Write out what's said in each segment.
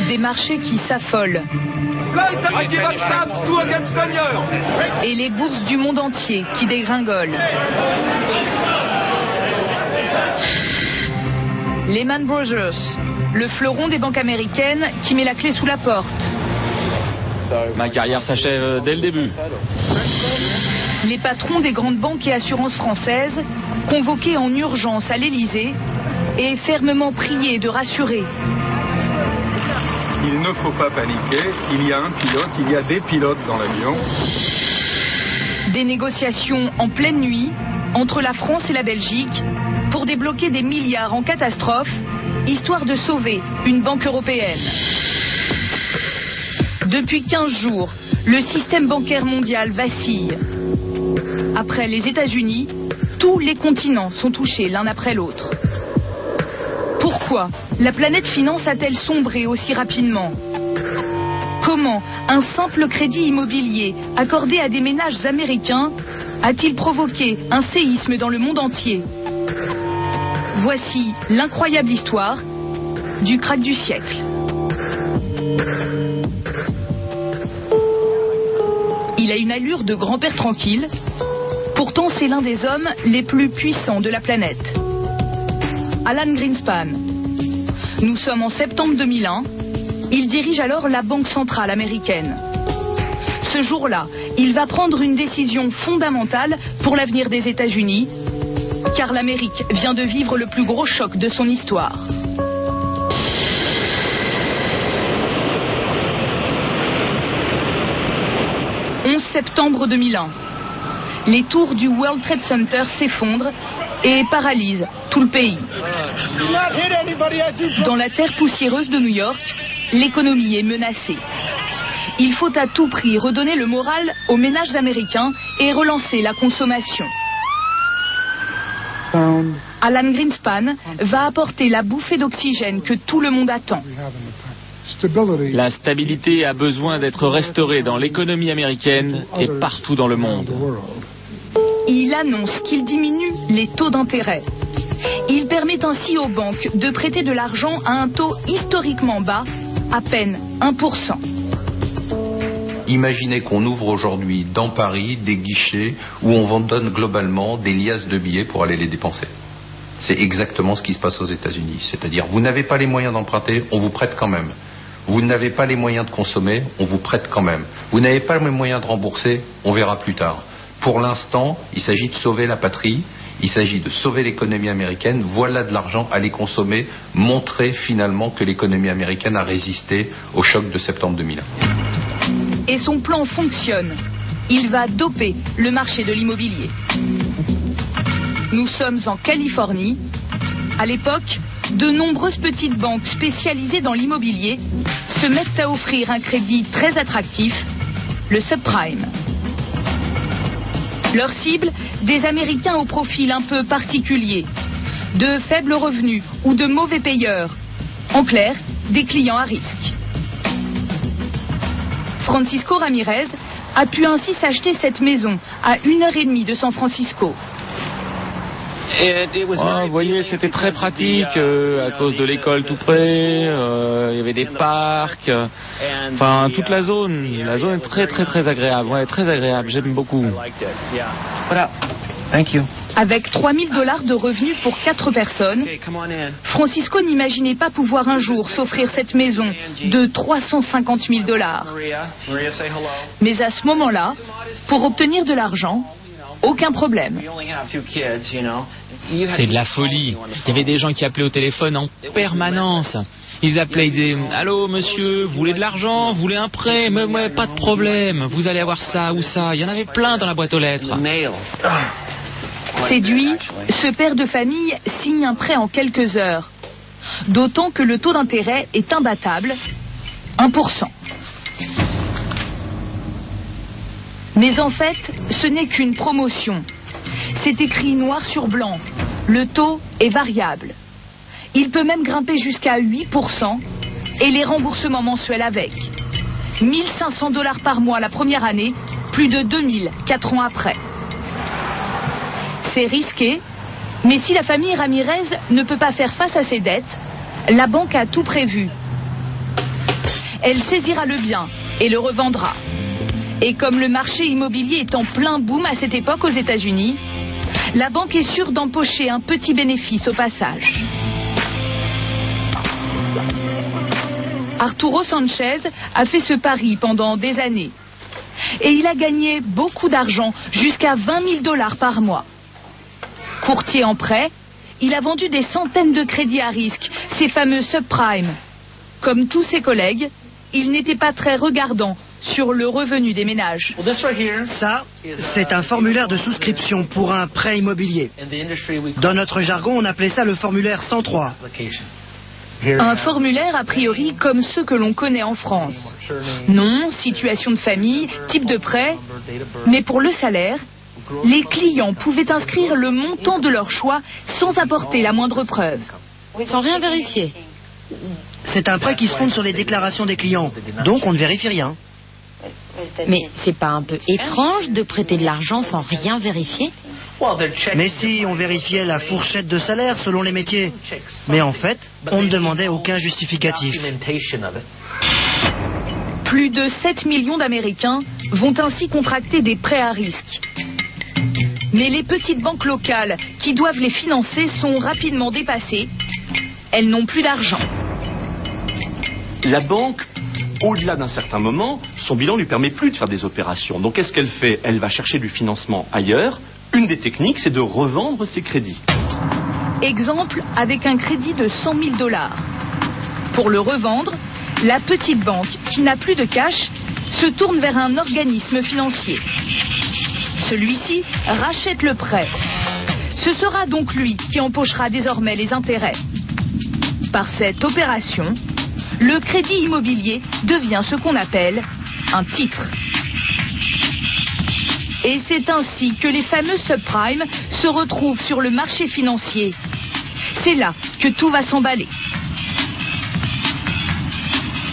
Des marchés qui s'affolent. Et les bourses du monde entier qui dégringolent. Lehman Brothers, le fleuron des banques américaines qui met la clé sous la porte. Ma carrière s'achève dès le début. Les patrons des grandes banques et assurances françaises, convoqués en urgence à l'Élysée et fermement priés de rassurer. Il ne faut pas paniquer, il y a un pilote, il y a des pilotes dans l'avion. Des négociations en pleine nuit entre la France et la Belgique pour débloquer des milliards en catastrophe, histoire de sauver une banque européenne. Depuis 15 jours, le système bancaire mondial vacille. Après les États-Unis, tous les continents sont touchés l'un après l'autre. Pourquoi la planète finance a-t-elle sombré aussi rapidement? Comment un simple crédit immobilier accordé à des ménages américains a-t-il provoqué un séisme dans le monde entier? Voici l'incroyable histoire du krach du siècle. Il a une allure de grand-père tranquille. Pourtant, c'est l'un des hommes les plus puissants de la planète. Alan Greenspan. Nous sommes en septembre 2001. Il dirige alors la Banque centrale américaine. Ce jour-là, il va prendre une décision fondamentale pour l'avenir des États-Unis, car l'Amérique vient de vivre le plus gros choc de son histoire. « 11 septembre 2001. Les tours du World Trade Center s'effondrent et paralysent tout le pays. Dans la terre poussiéreuse de New York, l'économie est menacée. Il faut à tout prix redonner le moral aux ménages américains et relancer la consommation. Alan Greenspan va apporter la bouffée d'oxygène que tout le monde attend. La stabilité a besoin d'être restaurée dans l'économie américaine et partout dans le monde. Il annonce qu'il diminue les taux d'intérêt. Il permet ainsi aux banques de prêter de l'argent à un taux historiquement bas, à peine 1%. Imaginez qu'on ouvre aujourd'hui dans Paris des guichets où on vous donne globalement des liasses de billets pour aller les dépenser. C'est exactement ce qui se passe aux États-Unis. C'est-à-dire, vous n'avez pas les moyens d'emprunter, on vous prête quand même. Vous n'avez pas les moyens de consommer, on vous prête quand même. Vous n'avez pas les moyens de rembourser, on verra plus tard. Pour l'instant, il s'agit de sauver la patrie, il s'agit de sauver l'économie américaine. Voilà de l'argent à les consommer, montrer finalement que l'économie américaine a résisté au choc de septembre 2001. Et son plan fonctionne. Il va doper le marché de l'immobilier. Nous sommes en Californie. À l'époque, de nombreuses petites banques spécialisées dans l'immobilier se mettent à offrir un crédit très attractif, le subprime. Leur cible, des Américains au profil un peu particulier, de faibles revenus ou de mauvais payeurs. En clair, des clients à risque. Francisco Ramirez a pu ainsi s'acheter cette maison à 1h30 de San Francisco. Vous voyez, c'était très pratique à cause de l'école tout près, il y avait des parcs, enfin toute la zone est très très très agréable, ouais, très agréable, j'aime beaucoup. Voilà, thank you. Avec $3 000 de revenus pour 4 personnes, Francisco n'imaginait pas pouvoir un jour s'offrir cette maison de $350 000. Mais à ce moment-là, pour obtenir de l'argent, aucun problème. C'était de la folie. Il y avait des gens qui appelaient au téléphone en permanence. Ils appelaient, ils disaient « Allô monsieur, vous voulez de l'argent? Vous voulez un prêt? Mais ouais, pas de problème, vous allez avoir ça ou ça. » Il y en avait plein dans la boîte aux lettres. Séduit, ce père de famille signe un prêt en quelques heures. D'autant que le taux d'intérêt est imbattable, 1%. Mais en fait, ce n'est qu'une promotion. C'est écrit noir sur blanc. Le taux est variable. Il peut même grimper jusqu'à 8% et les remboursements mensuels avec. $1 500 par mois la première année, plus de 2 000 4 ans après. C'est risqué Mais si la famille Ramirez ne peut pas faire face à ses dettes, la banque a tout prévu. Elle saisira le bien et le revendra. Et comme le marché immobilier est en plein boom à cette époque aux États-Unis, la banque est sûre d'empocher un petit bénéfice au passage. Arturo Sanchez a fait ce pari pendant des années. Et il a gagné beaucoup d'argent, jusqu'à $20,000 par mois. Courtier en prêt, il a vendu des centaines de crédits à risque, ces fameux subprimes. Comme tous ses collègues, il n'était pas très regardant sur le revenu des ménages. Ça, c'est un formulaire de souscription pour un prêt immobilier. Dans notre jargon, on appelait ça le formulaire 103. Un formulaire a priori comme ceux que l'on connaît en France. Nom, situation de famille, type de prêt. Mais pour le salaire, les clients pouvaient inscrire le montant de leur choix sans apporter la moindre preuve. Sans rien vérifier. C'est un prêt qui se fonde sur les déclarations des clients, donc on ne vérifie rien. Mais c'est pas un peu étrange de prêter de l'argent sans rien vérifier? Mais si, on vérifiait la fourchette de salaire selon les métiers. Mais en fait, on ne demandait aucun justificatif. Plus de 7 millions d'Américains vont ainsi contracter des prêts à risque. Mais les petites banques locales qui doivent les financer sont rapidement dépassées. Elles n'ont plus d'argent. La banque, au-delà d'un certain moment, son bilan ne lui permet plus de faire des opérations. Donc qu'est-ce qu'elle fait? Elle va chercher du financement ailleurs. Une des techniques, c'est de revendre ses crédits. Exemple avec un crédit de $100,000. Pour le revendre, la petite banque, qui n'a plus de cash, se tourne vers un organisme financier. Celui-ci rachète le prêt. Ce sera donc lui qui empochera désormais les intérêts. Par cette opération, le crédit immobilier devient ce qu'on appelle un titre. Et c'est ainsi que les fameux subprimes se retrouvent sur le marché financier. C'est là que tout va s'emballer.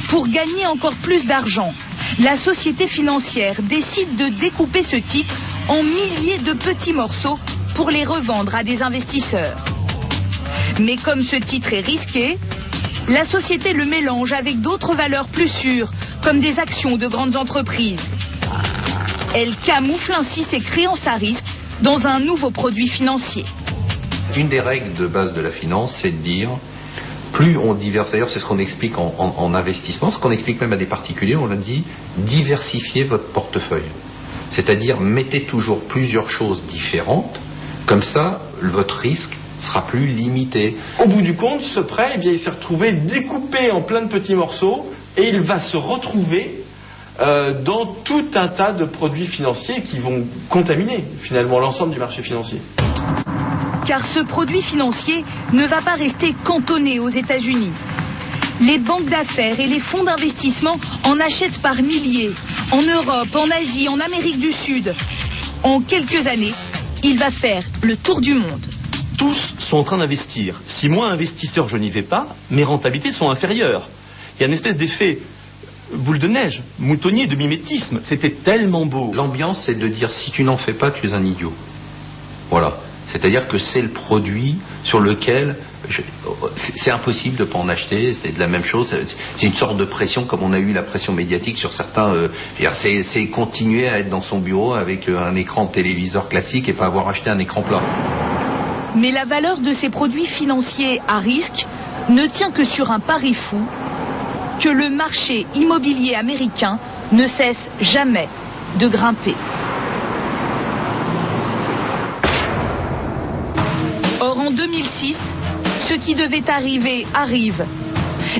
Pour gagner encore plus d'argent, la société financière décide de découper ce titre en milliers de petits morceaux pour les revendre à des investisseurs. Mais comme ce titre est risqué, la société le mélange avec d'autres valeurs plus sûres, comme des actions de grandes entreprises. Elle camoufle ainsi ses créances à risque dans un nouveau produit financier. Une des règles de base de la finance, c'est de dire, plus on diversifie, d'ailleurs c'est ce qu'on explique en investissement, ce qu'on explique même à des particuliers, on l'a dit, diversifiez votre portefeuille. C'est-à-dire, mettez toujours plusieurs choses différentes, comme ça, votre risque sera plus limité. Au bout du compte, ce prêt, eh bien, il s'est retrouvé découpé en plein de petits morceaux et il va se retrouver dans tout un tas de produits financiers qui vont contaminer finalement l'ensemble du marché financier. Car ce produit financier ne va pas rester cantonné aux États-Unis. Les banques d'affaires et les fonds d'investissement en achètent par milliers, en Europe, en Asie, en Amérique du Sud. En quelques années, il va faire le tour du monde. Tous sont en train d'investir. Si moi, investisseur, je n'y vais pas, mes rentabilités sont inférieures. Il y a une espèce d'effet boule de neige, moutonnier, de mimétisme. C'était tellement beau. L'ambiance, c'est de dire, si tu n'en fais pas, tu es un idiot. Voilà. C'est-à-dire que c'est le produit sur lequel c'est impossible de ne pas en acheter. C'est de la même chose. C'est une sorte de pression, comme on a eu la pression médiatique sur certains. C'est continuer à être dans son bureau avec un écran de téléviseur classique et pas avoir acheté un écran plat. Mais la valeur de ces produits financiers à risque ne tient que sur un pari fou, que le marché immobilier américain ne cesse jamais de grimper. Or, en 2006, ce qui devait arriver arrive.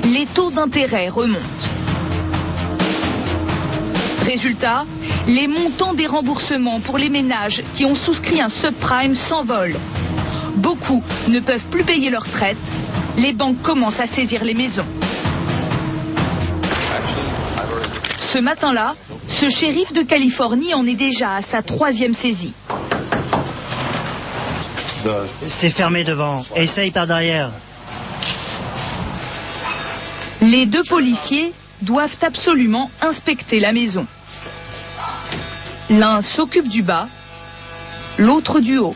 Les taux d'intérêt remontent. Résultat, les montants des remboursements pour les ménages qui ont souscrit un subprime s'envolent. Beaucoup ne peuvent plus payer leur retraite. Les banques commencent à saisir les maisons. Ce matin-là, ce shérif de Californie en est déjà à sa 3e saisie. C'est fermé devant. Essaye par derrière. Les 2 policiers doivent absolument inspecter la maison. L'un s'occupe du bas, l'autre du haut.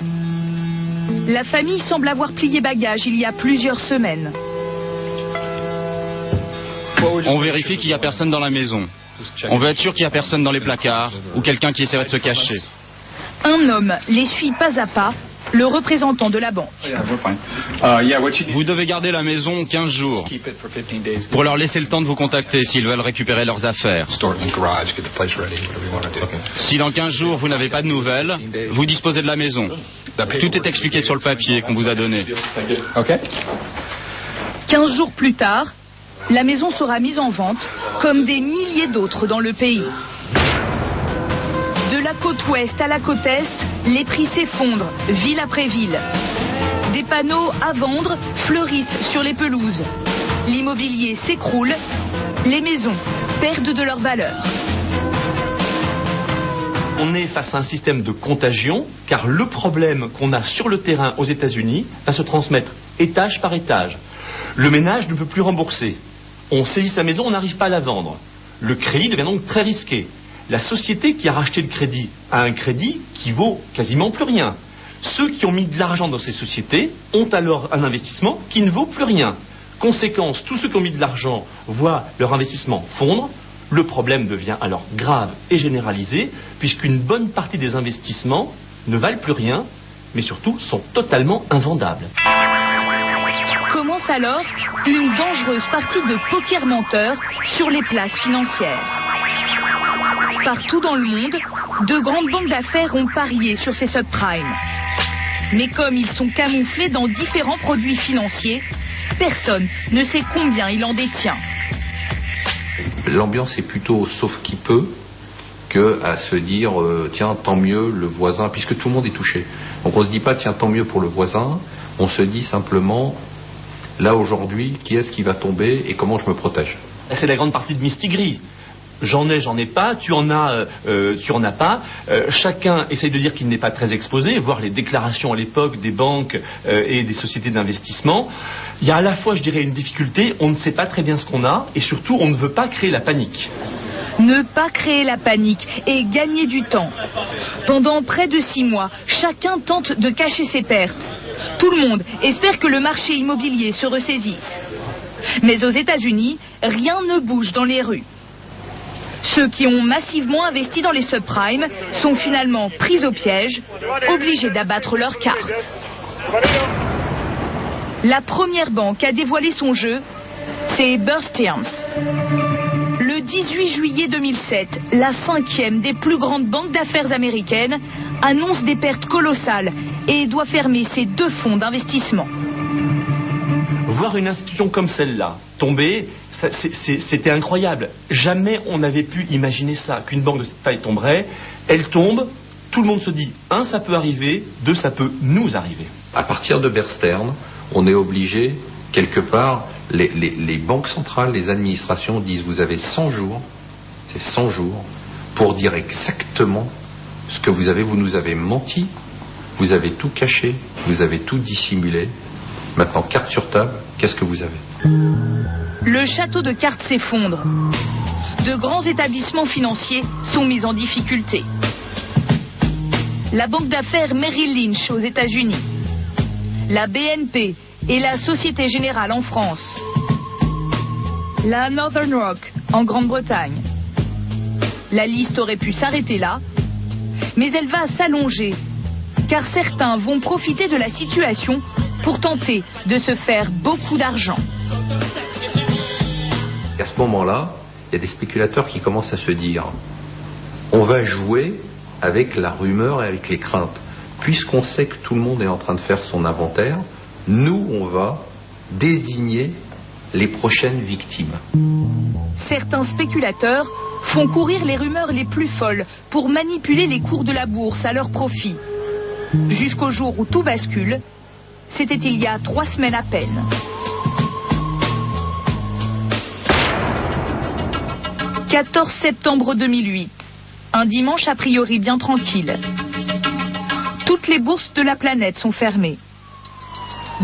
La famille semble avoir plié bagage il y a plusieurs semaines. On vérifie qu'il n'y a personne dans la maison. On veut être sûr qu'il n'y a personne dans les placards ou quelqu'un qui essaierait de se cacher. Un homme les suit pas à pas, le représentant de la banque. Vous devez garder la maison 15 jours pour leur laisser le temps de vous contacter s'ils veulent récupérer leurs affaires. Si dans 15 jours vous n'avez pas de nouvelles, vous disposez de la maison. Tout est expliqué sur le papier qu'on vous a donné. 15 jours plus tard, la maison sera mise en vente, comme des milliers d'autres dans le pays. De la côte ouest à la côte est, les prix s'effondrent, ville après ville. Des panneaux à vendre fleurissent sur les pelouses. L'immobilier s'écroule, les maisons perdent de leur valeur. On est face à un système de contagion, car le problème qu'on a sur le terrain aux États-Unis va se transmettre étage par étage. Le ménage ne peut plus rembourser. On saisit sa maison, on n'arrive pas à la vendre. Le crédit devient donc très risqué. La société qui a racheté le crédit a un crédit qui vaut quasiment plus rien. Ceux qui ont mis de l'argent dans ces sociétés ont alors un investissement qui ne vaut plus rien. Conséquence, tous ceux qui ont mis de l'argent voient leur investissement fondre. Le problème devient alors grave et généralisé, puisqu'une bonne partie des investissements ne valent plus rien, mais surtout sont totalement invendables. Commence alors une dangereuse partie de poker menteur sur les places financières. Partout dans le monde, de grandes banques d'affaires ont parié sur ces subprimes. Mais comme ils sont camouflés dans différents produits financiers, personne ne sait combien il en détient. L'ambiance est plutôt sauf qui peut que à se dire tiens tant mieux le voisin, puisque tout le monde est touché. Donc on se dit pas tiens tant mieux pour le voisin, on se dit simplement là aujourd'hui qui est-ce qui va tomber et comment je me protège. C'est la grande partie de Mistigris. J'en ai pas, tu en as pas. Chacun essaye de dire qu'il n'est pas très exposé, voir les déclarations à l'époque des banques et des sociétés d'investissement. Il y a à la fois, je dirais, une difficulté, on ne sait pas très bien ce qu'on a, et surtout, on ne veut pas créer la panique. Ne pas créer la panique et gagner du temps. Pendant près de 6 mois, chacun tente de cacher ses pertes. Tout le monde espère que le marché immobilier se ressaisisse. Mais aux États-Unis, rien ne bouge dans les rues. Ceux qui ont massivement investi dans les subprimes sont finalement pris au piège, obligés d'abattre leurs cartes. La première banque à dévoiler son jeu, c'est Bear Stearns. Le 18 juillet 2007, la 5e des plus grandes banques d'affaires américaines annonce des pertes colossales et doit fermer ses 2 fonds d'investissement. Voir une institution comme celle-là tomber, c'était incroyable. Jamais on n'avait pu imaginer ça, qu'une banque de cette taille tomberait. Elle tombe, tout le monde se dit, 1, ça peut arriver, 2, ça peut nous arriver. À partir de Bear Stearns, on est obligé, quelque part, les banques centrales, les administrations disent vous avez 100 jours, c'est 100 jours, pour dire exactement ce que vous avez. Vous nous avez menti, vous avez tout caché, vous avez tout dissimulé. Maintenant, carte sur table, qu'est-ce que vous avez? Le château de cartes s'effondre. De grands établissements financiers sont mis en difficulté. La banque d'affaires Merrill Lynch aux États-Unis, la BNP et la Société Générale en France, la Northern Rock en Grande-Bretagne. La liste aurait pu s'arrêter là, mais elle va s'allonger, car certains vont profiter de la situation pour tenter de se faire beaucoup d'argent. À ce moment-là, il y a des spéculateurs qui commencent à se dire on va jouer avec la rumeur et avec les craintes. Puisqu'on sait que tout le monde est en train de faire son inventaire, nous, on va désigner les prochaines victimes. Certains spéculateurs font courir les rumeurs les plus folles pour manipuler les cours de la bourse à leur profit. Jusqu'au jour où tout bascule, c'était il y a 3 semaines à peine. « 14 septembre 2008, un dimanche a priori bien tranquille. Toutes les bourses de la planète sont fermées.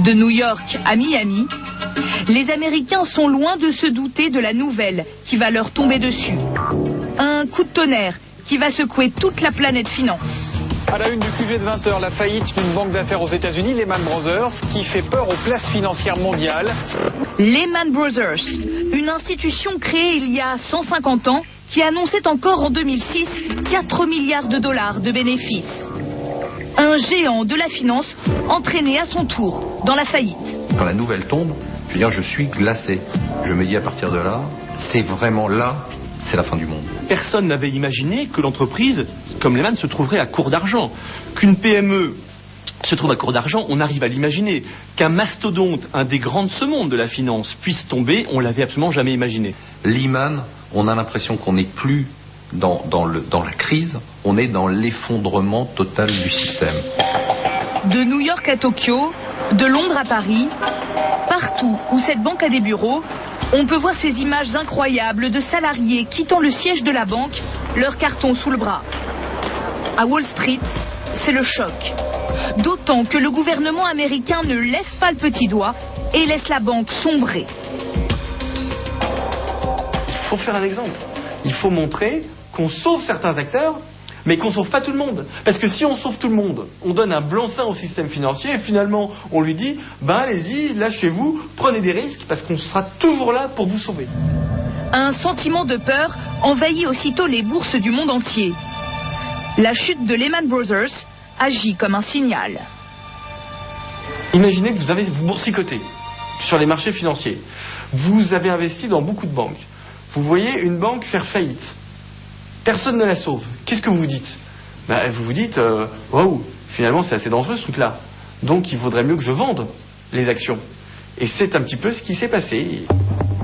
De New York à Miami, les Américains sont loin de se douter de la nouvelle qui va leur tomber dessus. Un coup de tonnerre qui va secouer toute la planète finance. À la une du QG de 20h, la faillite d'une banque d'affaires aux États-Unis, Lehman Brothers, qui fait peur aux places financières mondiales. Lehman Brothers, une institution créée il y a 150 ans qui annonçait encore en 2006 4 milliards de dollars de bénéfices. Un géant de la finance entraîné à son tour dans la faillite. Quand la nouvelle tombe, je veux dire, je suis glacé. Je me dis à partir de là, c'est vraiment là, c'est la fin du monde. Personne n'avait imaginé que l'entreprise, comme Lehman, se trouverait à court d'argent. Qu'une PME se trouve à court d'argent, on arrive à l'imaginer. Qu'un mastodonte, un des grands de ce monde de la finance, puisse tomber, on l'avait absolument jamais imaginé. Lehman, on a l'impression qu'on n'est plus dans la crise, on est dans l'effondrement total du système. De New York à Tokyo, de Londres à Paris, partout où cette banque a des bureaux, on peut voir ces images incroyables de salariés quittant le siège de la banque, leur carton sous le bras. À Wall Street, c'est le choc. D'autant que le gouvernement américain ne lève pas le petit doigt et laisse la banque sombrer. Il faut faire un exemple. Il faut montrer qu'on sauve certains acteurs, mais qu'on ne sauve pas tout le monde. Parce que si on sauve tout le monde, on donne un blanc-seing au système financier et finalement on lui dit, allez-y, lâchez-vous, prenez des risques parce qu'on sera toujours là pour vous sauver. Un sentiment de peur envahit aussitôt les bourses du monde entier. La chute de Lehman Brothers agit comme un signal. Imaginez que vous boursicotez sur les marchés financiers. Vous avez investi dans beaucoup de banques. Vous voyez une banque faire faillite. Personne ne la sauve. Qu'est-ce que vous vous dites ? Vous vous dites, waouh, finalement c'est assez dangereux ce truc-là. Donc il vaudrait mieux que je vende les actions. Et c'est un petit peu ce qui s'est passé.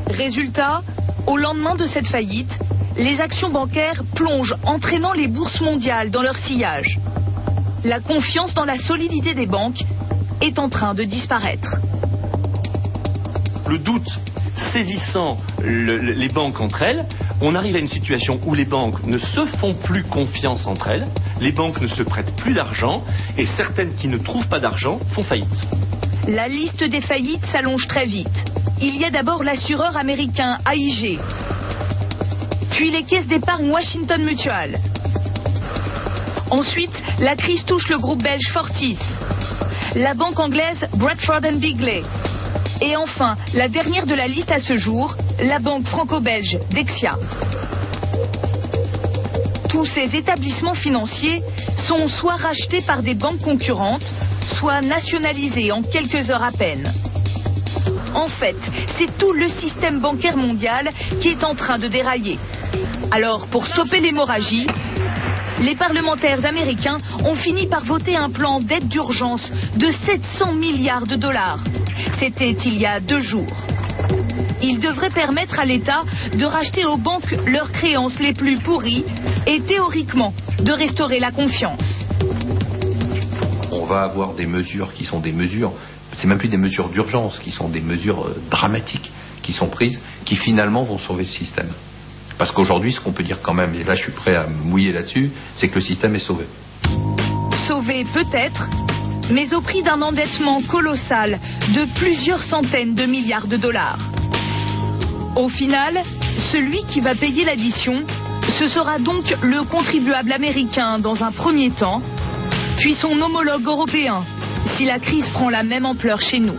Résultat, au lendemain de cette faillite, les actions bancaires plongent, entraînant les bourses mondiales dans leur sillage. La confiance dans la solidité des banques est en train de disparaître. Le doute saisissant les banques entre elles, on arrive à une situation où les banques ne se font plus confiance entre elles, les banques ne se prêtent plus d'argent et certaines qui ne trouvent pas d'argent font faillite. La liste des faillites s'allonge très vite. Il y a d'abord l'assureur américain AIG, puis les caisses d'épargne Washington Mutual. Ensuite, la crise touche le groupe belge Fortis, la banque anglaise Bradford & Bigley. Et enfin, la dernière de la liste à ce jour, la banque franco-belge Dexia. Tous ces établissements financiers sont soit rachetés par des banques concurrentes, soit nationalisés en quelques heures à peine. En fait, c'est tout le système bancaire mondial qui est en train de dérailler. Alors, pour stopper l'hémorragie, les parlementaires américains ont fini par voter un plan d'aide d'urgence de 700 milliards de dollars. C'était il y a 2 jours. Il devrait permettre à l'État de racheter aux banques leurs créances les plus pourries et théoriquement de restaurer la confiance. On va avoir des mesures qui sont des mesures, c'est même plus des mesures d'urgence, qui sont des mesures dramatiques qui sont prises, qui finalement vont sauver le système. Parce qu'aujourd'hui, ce qu'on peut dire quand même, et là je suis prêt à me mouiller là-dessus, c'est que le système est sauvé. Sauvé peut-être, mais au prix d'un endettement colossal de plusieurs centaines de milliards de dollars. Au final, celui qui va payer l'addition, ce sera donc le contribuable américain dans un premier temps, puis son homologue européen, si la crise prend la même ampleur chez nous.